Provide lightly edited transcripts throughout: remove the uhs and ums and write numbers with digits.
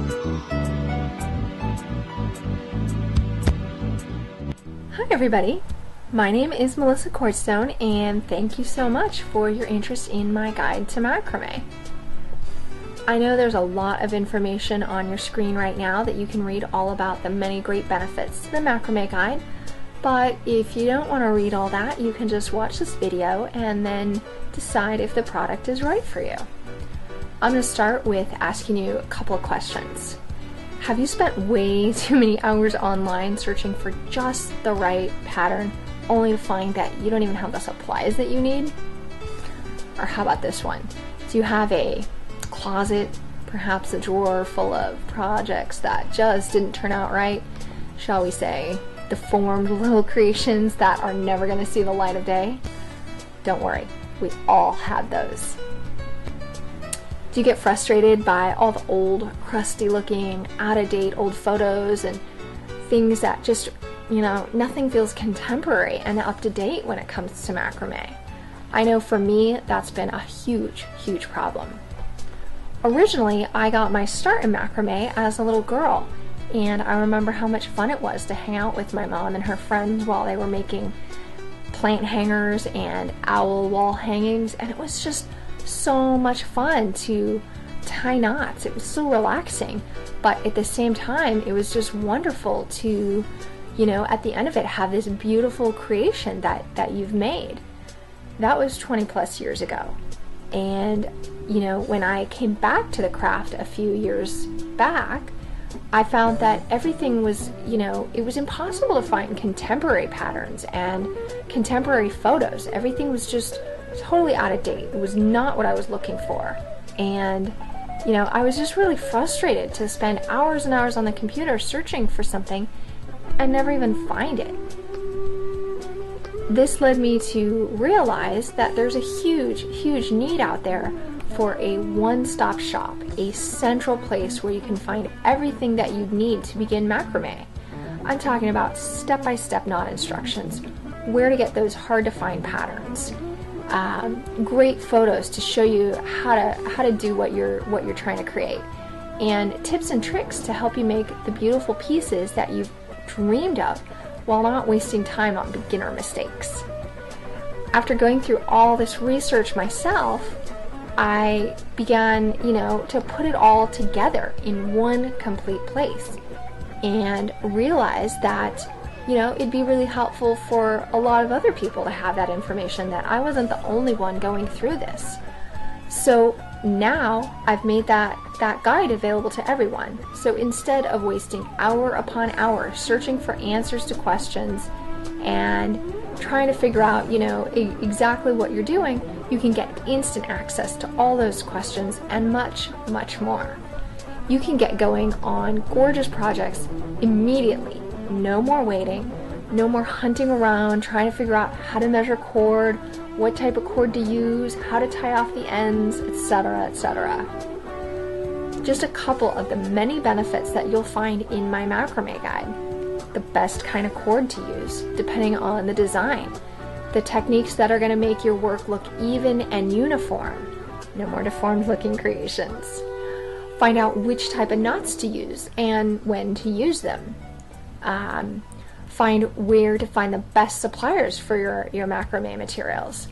Hi everybody, my name is Melissa Cordstone and thank you so much for your interest in my guide to macrame. I know there's a lot of information on your screen right now that you can read all about the many great benefits to the macrame guide, but if you don't want to read all that, you can just watch this video and then decide if the product is right for you. I'm going to start with asking you a couple of questions. Have you spent way too many hours online searching for just the right pattern only to find that you don't even have the supplies that you need? Or how about this one? Do you have a closet, perhaps a drawer full of projects that just didn't turn out right? Shall we say, deformed little creations that are never going to see the light of day? Don't worry, we all have those. Do you get frustrated by all the old, crusty looking, out-of-date old photos and things that just, nothing feels contemporary and up-to-date when it comes to macrame? I know for me, that's been a huge, huge problem. Originally, I got my start in macrame as a little girl, and I remember how much fun it was to hang out with my mom and her friends while they were making plant hangers and owl wall hangings, and it was just so much fun to tie knots. It was so relaxing, but at the same time it was just wonderful to, at the end of it, have this beautiful creation that you've made. That was 20 plus years ago, and when I came back to the craft a few years back, I found that everything was, it was impossible to find contemporary patterns and contemporary photos. Everything was just totally out of date. It was not what I was looking for. And, I was just really frustrated to spend hours and hours on the computer searching for something and never even find it. This led me to realize that there's a huge, huge need out there for a one-stop shop, a central place where you can find everything that you need to begin macrame. I'm talking about step-by-step knot instructions, where to get those hard-to-find patterns, great photos to show you how to do what you're trying to create, and tips and tricks to help you make the beautiful pieces that you've dreamed of while not wasting time on beginner mistakes. After going through all this research myself, I began, to put it all together in one complete place and realized that, it'd be really helpful for a lot of other people to have that information, that I wasn't the only one going through this. So now I've made that guide available to everyone. So instead of wasting hour upon hour searching for answers to questions and trying to figure out, exactly what you're doing, you can get instant access to all those questions and much, much more. You can get going on gorgeous projects immediately. No more waiting, no more hunting around, trying to figure out how to measure cord, what type of cord to use, how to tie off the ends, etc., etc. Just a couple of the many benefits that you'll find in my macrame guide. The best kind of cord to use, depending on the design. The techniques that are going to make your work look even and uniform. No more deformed looking creations. Find out which type of knots to use and when to use them. Find where to find the best suppliers for your macrame materials.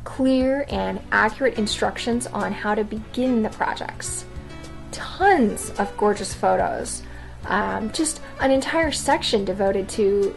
Clear and accurate instructions on how to begin the projects. Tons of gorgeous photos. Just an entire section devoted to